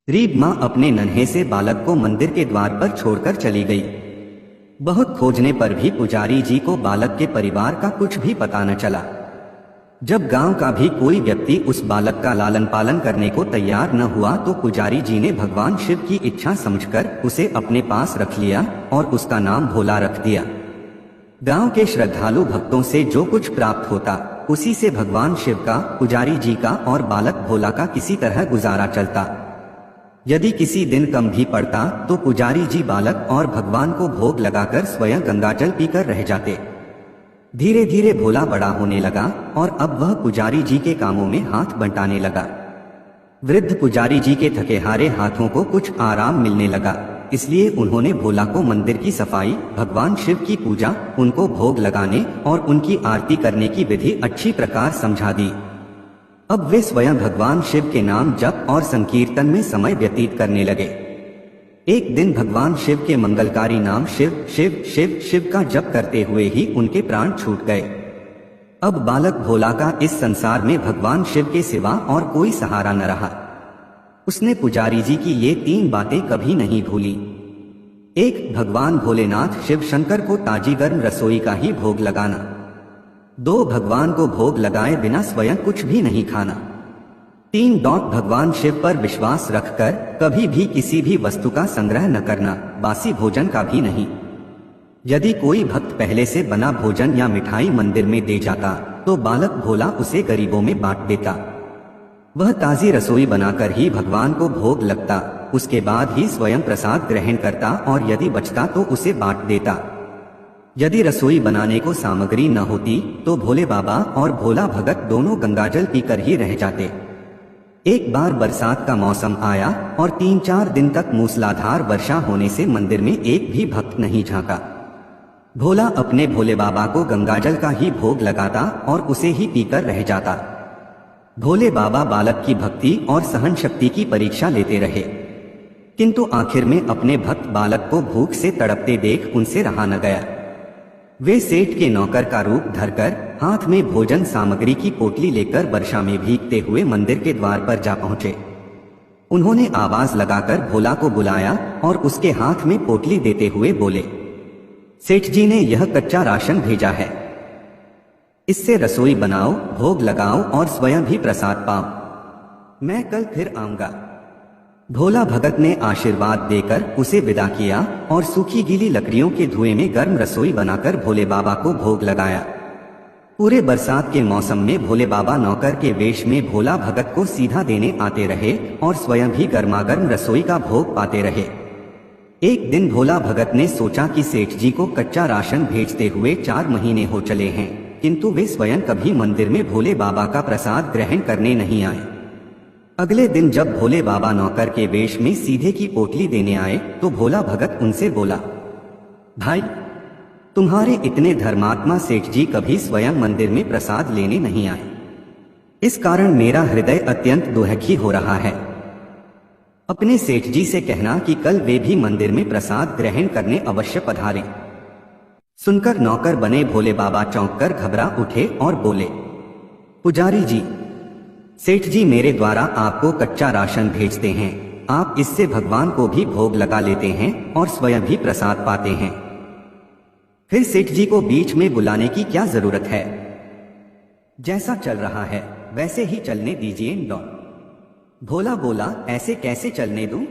रीब माँ अपने नन्हे से बालक को मंदिर के द्वार पर छोड़कर चली गई। बहुत खोजने पर भी पुजारी जी को बालक के परिवार का कुछ भी पता न चला। जब गांव का भी कोई व्यक्ति उस बालक का लालन पालन करने को तैयार न हुआ तो पुजारी जी ने भगवान शिव की इच्छा समझकर उसे अपने पास रख लिया और उसका नाम भोला रख दिया। गांव के श्रद्धालु भक्तों से जो कुछ प्राप्त होता उसी से भगवान शिव का, पुजारी जी का और बालक भोला का किसी तरह गुजारा चलता। यदि किसी दिन कम भी पड़ता तो पुजारी जी बालक और भगवान को भोग लगाकर स्वयं गंगाजल पीकर रह जाते। धीरे धीरे भोला बड़ा होने लगा और अब वह पुजारी जी के कामों में हाथ बंटाने लगा। वृद्ध पुजारी जी के थके हारे हाथों को कुछ आराम मिलने लगा, इसलिए उन्होंने भोला को मंदिर की सफाई, भगवान शिव की पूजा, उनको भोग लगाने और उनकी आरती करने की विधि अच्छी प्रकार समझा दी। अब वे स्वयं भगवान शिव के नाम जप और संकीर्तन में समय व्यतीत करने लगे। एक दिन भगवान शिव के मंगलकारी नाम शिव शिव शिव शिव का जप करते हुए ही उनके प्राण छूट गए। अब बालक भोला का इस संसार में भगवान शिव के सिवा और कोई सहारा न रहा। उसने पुजारी जी की ये 3 बातें कभी नहीं भूली। 1. भगवान भोलेनाथ शिव शंकर को ताजी गर्म रसोई का ही भोग लगाना। 2. भगवान को भोग लगाए बिना स्वयं कुछ भी नहीं खाना। 3. भगवान शिव पर विश्वास रखकर कभी भी किसी भी वस्तु का संग्रह न करना, बासी भोजन का भी नहीं। यदि कोई भक्त पहले से बना भोजन या मिठाई मंदिर में दे जाता तो बालक भोला उसे गरीबों में बांट देता। वह ताजी रसोई बनाकर ही भगवान को भोग लगता, उसके बाद ही स्वयं प्रसाद ग्रहण करता और यदि बचता तो उसे बांट देता। यदि रसोई बनाने को सामग्री न होती तो भोले बाबा और भोला भगत दोनों गंगाजल पीकर ही रह जाते। एक बार बरसात का मौसम आया और 3-4 दिन तक मूसलाधार वर्षा होने से मंदिर में एक भी भक्त नहीं झांका। भोला अपने भोले बाबा को गंगाजल का ही भोग लगाता और उसे ही पीकर रह जाता। भोले बाबा बालक की भक्ति और सहन शक्ति की परीक्षा लेते रहे, किंतु आखिर में अपने भक्त बालक को भूख से तड़पते देख उनसे रहा न गया। वे सेठ के नौकर का रूप धरकर हाथ में भोजन सामग्री की पोटली लेकर वर्षा में भीगते हुए मंदिर के द्वार पर जा पहुंचे। उन्होंने आवाज लगाकर भोला को बुलाया और उसके हाथ में पोटली देते हुए बोले, सेठ जी ने यह कच्चा राशन भेजा है, इससे रसोई बनाओ, भोग लगाओ और स्वयं भी प्रसाद पाओ। मैं कल फिर आऊंगा। भोला भगत ने आशीर्वाद देकर उसे विदा किया और सूखी गीली लकड़ियों के धुएं में गर्म रसोई बनाकर भोले बाबा को भोग लगाया। पूरे बरसात के मौसम में भोले बाबा नौकर के वेश में भोला भगत को सीधा देने आते रहे और स्वयं भी गर्मागर्म रसोई का भोग पाते रहे। एक दिन भोला भगत ने सोचा कि सेठ जी को कच्चा राशन भेजते हुए 4 महीने हो चले हैं, किंतु वे स्वयं कभी मंदिर में भोले बाबा का प्रसाद ग्रहण करने नहीं आए। अगले दिन जब भोले बाबा नौकर के वेश में सीधे की पोटली देने आए तो भोला भगत उनसे बोला, भाई, तुम्हारे इतने धर्मात्मा सेठ जी कभी स्वयं मंदिर में प्रसाद लेने नहीं आए, इस कारण मेरा हृदय अत्यंत दुखी हो रहा है। अपने सेठ जी से कहना कि कल वे भी मंदिर में प्रसाद ग्रहण करने अवश्य पधारें। सुनकर नौकर बने भोले बाबा चौंक कर घबरा उठे और बोले, पुजारी जी, सेठ जी मेरे द्वारा आपको कच्चा राशन भेजते हैं, आप इससे भगवान को भी भोग लगा लेते हैं और स्वयं भी प्रसाद पाते हैं, फिर सेठ जी को बीच में बुलाने की क्या जरूरत है? जैसा चल रहा है वैसे ही चलने दीजिए। भोला बोला, ऐसे कैसे चलने दूं?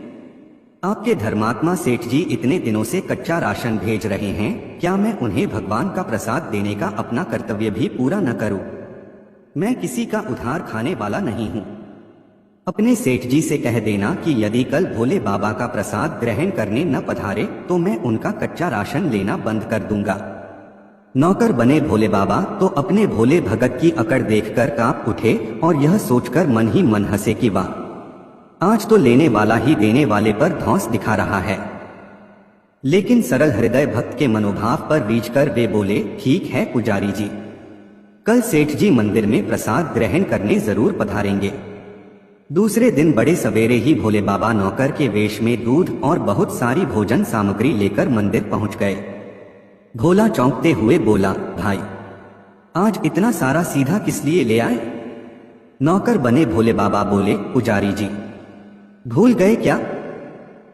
आपके धर्मात्मा सेठ जी इतने दिनों से कच्चा राशन भेज रहे हैं, क्या मैं उन्हें भगवान का प्रसाद देने का अपना कर्तव्य भी पूरा न करूं? मैं किसी का उधार खाने वाला नहीं हूं। अपने सेठ जी से कह देना कि यदि कल भोले बाबा का प्रसाद ग्रहण करने न पधारे तो मैं उनका कच्चा राशन लेना बंद कर दूंगा। नौकर बने भोले बाबा तो अपने भोले भगत की अकड़ देखकर कांप उठे और यह सोचकर मन ही मन हंसे कि वाह, आज तो लेने वाला ही देने वाले पर धौंस दिखा रहा है। लेकिन सरल हृदय भक्त के मनोभाव पर रीझकर वे बोले, ठीक है पुजारी जी, कल सेठ जी मंदिर में प्रसाद ग्रहण करने जरूर पधारेंगे। दूसरे दिन बड़े सवेरे ही भोले बाबा नौकर के वेश में दूध और बहुत सारी भोजन सामग्री लेकर मंदिर पहुंच गए। भोला चौंकते हुए बोला, भाई, आज इतना सारा सीधा किस लिए ले आए? नौकर बने भोले बाबा बोले, पुजारी जी, भूल गए क्या?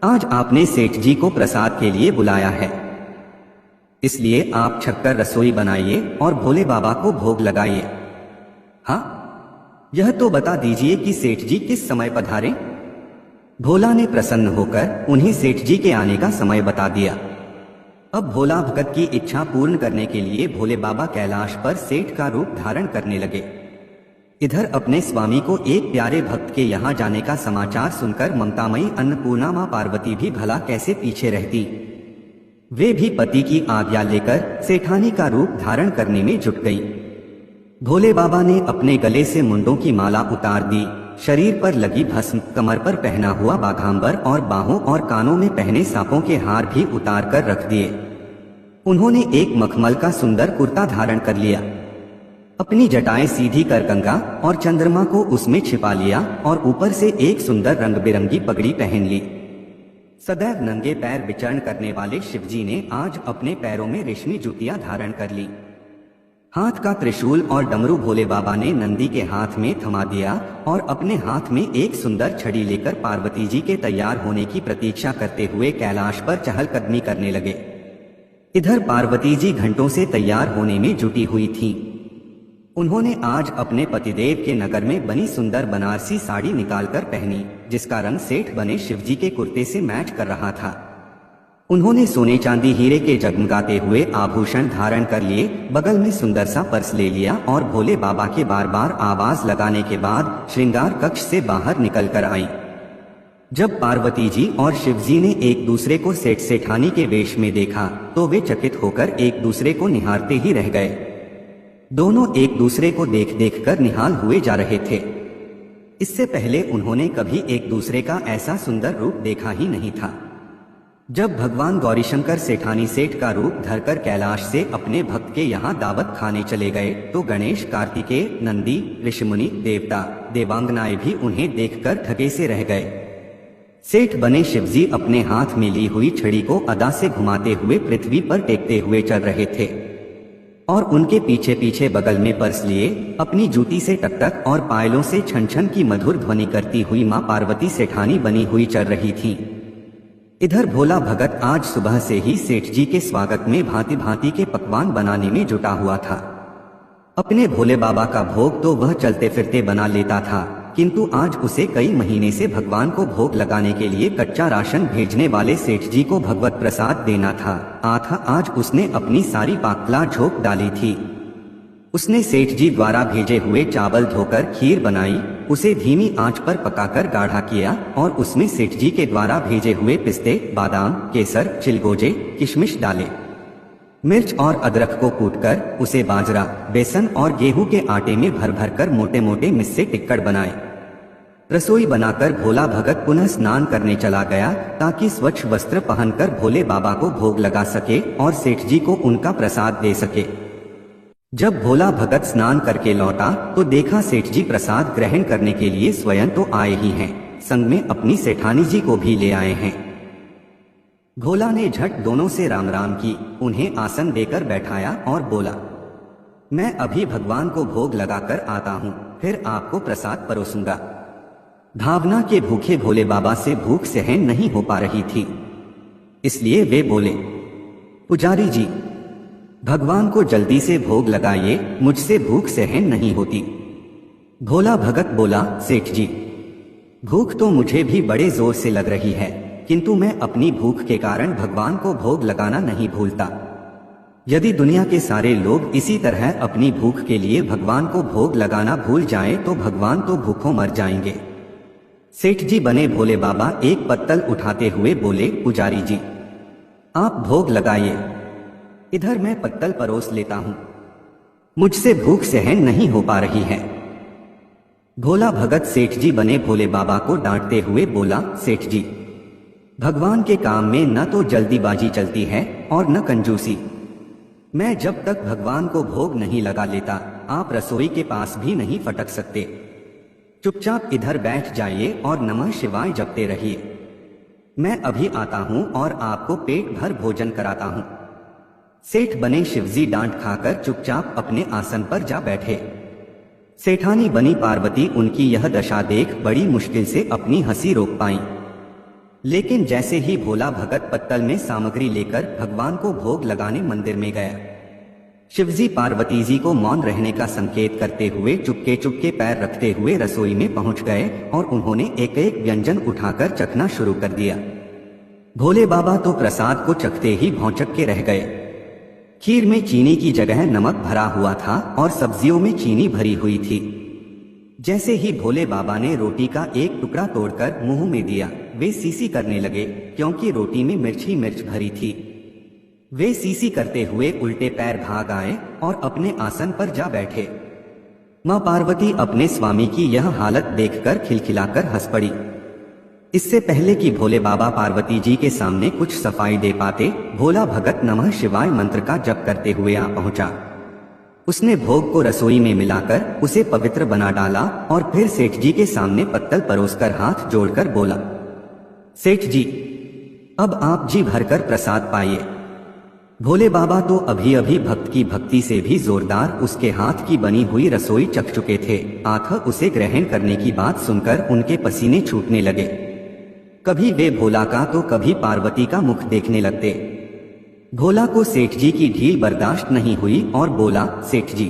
आज आपने सेठ जी को प्रसाद के लिए बुलाया है, इसलिए आप छक्कर रसोई बनाइए और भोले बाबा को भोग लगाइए। हाँ, यह तो बता दीजिए कि सेठ जी किस समय पधारे। भोला ने प्रसन्न होकर उन्हें सेठ जी के आने का समय बता दिया। अब भोला भगत की इच्छा पूर्ण करने के लिए भोले बाबा कैलाश पर सेठ का रूप धारण करने लगे। इधर अपने स्वामी को एक प्यारे भक्त के यहाँ जाने का समाचार सुनकर ममतामयी अन्नपूर्णा मां पार्वती भी भला कैसे पीछे रहती। वे भी पति की आज्ञा लेकर सेठानी का रूप धारण करने में जुट गई। भोले बाबा ने अपने गले से मुंडों की माला उतार दी, शरीर पर लगी भस्म, कमर पर पहना हुआ बाघांबर और बाहों और कानों में पहने सांपों के हार भी उतार कर रख दिए। उन्होंने एक मखमल का सुंदर कुर्ता धारण कर लिया, अपनी जटाएं सीधी कर गंगा और चंद्रमा को उसमें छिपा लिया और ऊपर से एक सुंदर रंग बिरंगी पगड़ी पहन ली। सदैव नंगे पैर विचरण करने वाले शिवजी ने आज अपने पैरों में रेशमी जूतियां धारण कर ली। हाथ का त्रिशूल और डमरू भोले बाबा ने नंदी के हाथ में थमा दिया और अपने हाथ में एक सुंदर छड़ी लेकर पार्वती जी के तैयार होने की प्रतीक्षा करते हुए कैलाश पर चहलकदमी करने लगे। इधर पार्वती जी घंटों से तैयार होने में जुटी हुई थीं। उन्होंने आज अपने पतिदेव के नगर में बनी सुंदर बनारसी साड़ी निकालकर पहनी, जिसका रंग सेठ बने शिवजी के कुर्ते से मैच कर रहा था। उन्होंने सोने चांदी हीरे के जगमगाते हुए आभूषण धारण कर लिए, बगल में सुंदर सा पर्स ले लिया और भोले बाबा के बार बार आवाज लगाने के बाद श्रृंगार कक्ष से बाहर निकल कर आई। जब पार्वती जी और शिवजी ने एक दूसरे को सेठ सेठानी के वेश में देखा तो वे चकित होकर एक दूसरे को निहारते ही रह गए। दोनों एक दूसरे को देख देख कर निहाल हुए जा रहे थे। इससे पहले उन्होंने कभी एक दूसरे का ऐसा सुंदर रूप देखा ही नहीं था। जब भगवान गौरीशंकर सेठानी सेठ का रूप धरकर कैलाश से अपने भक्त के यहाँ दावत खाने चले गए तो गणेश, कार्तिकेय, नंदी, ऋषिमुनि, देवता, देवांगनाएं भी उन्हें देखकर ठगे से रह गए। सेठ बने शिवजी अपने हाथ में ली हुई छड़ी को अदा से घुमाते हुए पृथ्वी पर टेकते हुए चल रहे थे और उनके पीछे पीछे बगल में पर्स लिए अपनी जूती से टकटक और पायलों से छन छन की मधुर ध्वनि करती हुई मां पार्वती सेठानी बनी हुई चल रही थी। इधर भोला भगत आज सुबह से ही सेठ जी के स्वागत में भांति भांति के पकवान बनाने में जुटा हुआ था। अपने भोले बाबा का भोग तो वह चलते फिरते बना लेता था, किंतु आज उसे कई महीने से भगवान को भोग लगाने के लिए कच्चा राशन भेजने वाले सेठ जी को भगवत प्रसाद देना था। आज उसने अपनी सारी पाकला झोंक डाली थी। उसने सेठ जी द्वारा भेजे हुए चावल धोकर खीर बनाई, उसे धीमी आंच पर पकाकर गाढ़ा किया और उसमें सेठ जी के द्वारा भेजे हुए पिस्ते, बादाम, केसर, चिलगोजे, किशमिश डाले। मिर्च और अदरक को कूटकर उसे बाजरा, बेसन और गेहूं के आटे में भर भर कर मोटे मोटे मिस्से टिक्कड़ बनाए। रसोई बनाकर भोला भगत पुनः स्नान करने चला गया ताकि स्वच्छ वस्त्र पहनकर भोले बाबा को भोग लगा सके और सेठ जी को उनका प्रसाद दे सके। जब भोला भगत स्नान करके लौटा तो देखा सेठ जी प्रसाद ग्रहण करने के लिए स्वयं तो आए ही हैं, संग में अपनी सेठानी जी को भी ले आए हैं। भोला ने झट दोनों से राम राम की, उन्हें आसन देकर बैठाया और बोला, मैं अभी भगवान को भोग लगाकर आता हूँ, फिर आपको प्रसाद परोसूंगा। भावना के भूखे भोले बाबा से भूख सहन नहीं हो पा रही थी, इसलिए वे बोले, पुजारी जी, भगवान को जल्दी से भोग लगाइए, मुझसे भूख सहन नहीं होती। भोला भगत बोला, सेठ जी, भूख तो मुझे भी बड़े जोर से लग रही है, किंतु मैं अपनी भूख के कारण भगवान को भोग लगाना नहीं भूलता। यदि दुनिया के सारे लोग इसी तरह अपनी भूख के लिए भगवान को भोग लगाना भूल जाएं तो भगवान तो भूखों मर जाएंगे। सेठ जी बने भोले बाबा एक पत्तल उठाते हुए बोले, पुजारी जी, आप भोग लगाइए, इधर मैं पत्तल परोस लेता हूं, मुझसे भूख सहन नहीं हो पा रही है। भोला भगत सेठ जी बने भोले बाबा को डांटते हुए बोला, सेठ जी, भगवान के काम में न तो जल्दीबाजी चलती है और न कंजूसी। मैं जब तक भगवान को भोग नहीं लगा लेता, आप रसोई के पास भी नहीं फटक सकते। चुपचाप इधर बैठ जाइए और नमः शिवाय जपते रहिए। मैं अभी आता हूं और आपको पेट भर भोजन कराता हूं। सेठ बने शिवजी डांट खाकर चुपचाप अपने आसन पर जा बैठे। सेठानी बनी पार्वती उनकी यह दशा देख बड़ी मुश्किल से अपनी हंसी रोक पाई। लेकिन जैसे ही भोला भगत पत्तल में सामग्री लेकर भगवान को भोग लगाने मंदिर में गया, शिवजी पार्वती जी को मौन रहने का संकेत करते हुए चुपके चुपके पैर रखते हुए रसोई में पहुंच गए और उन्होंने एक एक व्यंजन उठाकर चखना शुरू कर दिया। भोले बाबा तो प्रसाद को चखते ही भौंचक के रह गए। खीर में चीनी की जगह नमक भरा हुआ था और सब्जियों में चीनी भरी हुई थी। जैसे ही भोले बाबा ने रोटी का एक टुकड़ा तोड़कर मुंह में दिया, वे सीसी करने लगे, क्योंकि रोटी में मिर्च ही मिर्च भरी थी। वे सीसी करते हुए उल्टे पैर भाग आए और अपने आसन पर जा बैठे। मां पार्वती अपने स्वामी की यह हालत देखकर खिलखिलाकर हंस पड़ी। इससे पहले कि भोले बाबा पार्वती जी के सामने कुछ सफाई दे पाते, भोला भगत नमः शिवाय मंत्र का जप करते हुए आ पहुंचा। उसने भोग को रसोई में मिलाकर उसे पवित्र बना डाला और फिर सेठ जी के सामने पत्तल परोसकर हाथ जोड़कर बोला, सेठ जी, अब आप जी भरकर प्रसाद पाइए। भोले बाबा तो अभी अभी भक्त की भक्ति से भी जोरदार उसके हाथ की बनी हुई रसोई चख चुके थे। आखिर उसे ग्रहण करने की बात सुनकर उनके पसीने छूटने लगे। कभी वे भोला का तो कभी पार्वती का मुख देखने लगते। भोला को सेठ जी की ढील बर्दाश्त नहीं हुई और बोला, सेठ जी,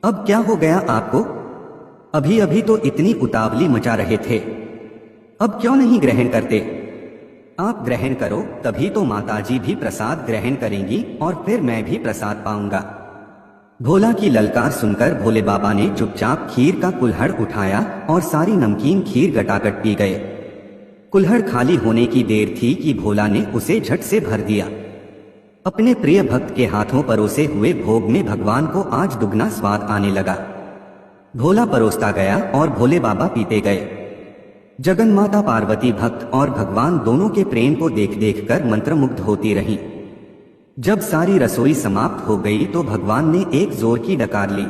अब क्या हो गया आपको? अभी अभी तो इतनी उतावली मचा रहे थे, अब क्यों नहीं ग्रहण करते? आप ग्रहण करो, तभी तो माताजी भी प्रसाद ग्रहण करेंगी और फिर मैं भी प्रसाद पाऊंगा। भोला की ललकार सुनकर भोले बाबा ने चुपचाप खीर का कुल्हड़ उठाया और सारी नमकीन खीर गटागट पी गए। कुल्हड़ खाली होने की देर थी कि भोला ने उसे झट से भर दिया। अपने प्रिय भक्त के हाथों परोसे हुए भोग में भगवान को आज दुगना स्वाद आने लगा। भोला परोसता गया और भोले बाबा पीते गए। जगन्माता पार्वती भक्त और भगवान दोनों के प्रेम को देख देख कर मंत्रमुग्ध होती रहीं। जब सारी रसोई समाप्त हो गई तो भगवान ने एक जोर की डकार ली।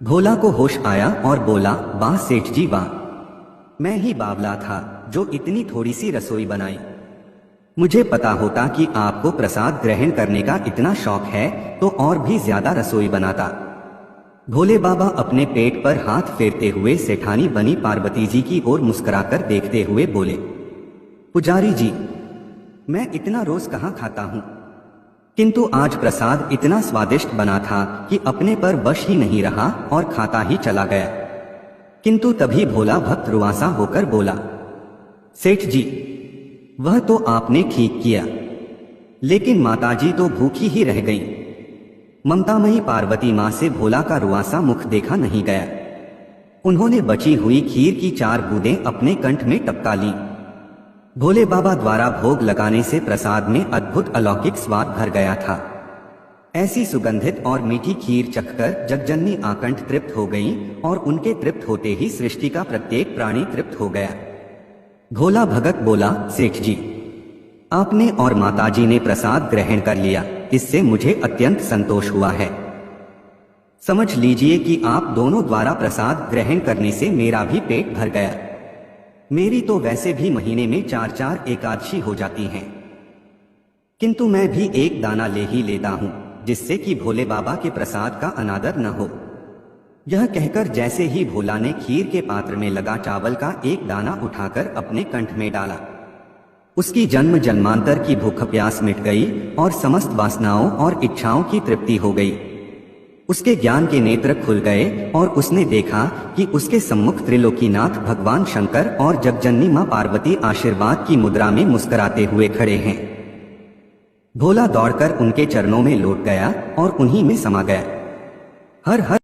भोला को होश आया और बोला, वाह सेठ जी वाह, मैं ही बावला था जो इतनी थोड़ी सी रसोई बनाई। मुझे पता होता कि आपको प्रसाद ग्रहण करने का इतना शौक है तो और भी ज्यादा रसोई बनाता। भोले बाबा अपने पेट पर हाथ फेरते हुए सेठानी बनी पार्वती जी की ओर मुस्कुराकर देखते हुए बोले, पुजारी जी, मैं इतना रोज कहाँ खाता हूँ, किंतु आज प्रसाद इतना स्वादिष्ट बना था कि अपने पर वश ही नहीं रहा और खाता ही चला गया। किंतु तभी भोला भक्त रुआसा होकर बोला, सेठ जी, वह तो आपने ठीक किया, लेकिन माताजी तो भूखी ही रह गईं। ममतामयी पार्वती मां से भोला का रुआसा मुख देखा नहीं गया। उन्होंने बची हुई खीर की 4 बूंदें अपने कंठ में टपका ली। भोले बाबा द्वारा भोग लगाने से प्रसाद में अद्भुत अलौकिक स्वाद भर गया था। ऐसी सुगंधित और मीठी खीर चखकर जगजननी आकंठ तृप्त हो गईं और उनके तृप्त होते ही सृष्टि का प्रत्येक प्राणी तृप्त हो गया। भोला भगत बोला, सेठ जी, आपने और माताजी ने प्रसाद ग्रहण कर लिया, इससे मुझे अत्यंत संतोष हुआ है। समझ लीजिए कि आप दोनों द्वारा प्रसाद ग्रहण करने से मेरा भी पेट भर गया। मेरी तो वैसे भी महीने में 4-4 एकादशी हो जाती हैं, किंतु मैं भी एक दाना ले ही लेता हूँ, जिससे कि भोले बाबा के प्रसाद का अनादर न हो। यह कहकर जैसे ही भोला ने खीर के पात्र में लगा चावल का एक दाना उठाकर अपने कंठ में डाला, उसकी जन्म जन्मांतर की भूख प्यास मिट गई और समस्त वासनाओं और इच्छाओं की तृप्ति हो गई। उसके ज्ञान के नेत्र खुल गए और उसने देखा कि उसके सम्मुख त्रिलोकीनाथ भगवान शंकर और जगजननी मां पार्वती आशीर्वाद की मुद्रा में मुस्कुराते हुए खड़े हैं। भोला दौड़कर उनके चरणों में लौट गया और उन्हीं में समा गया। हर हर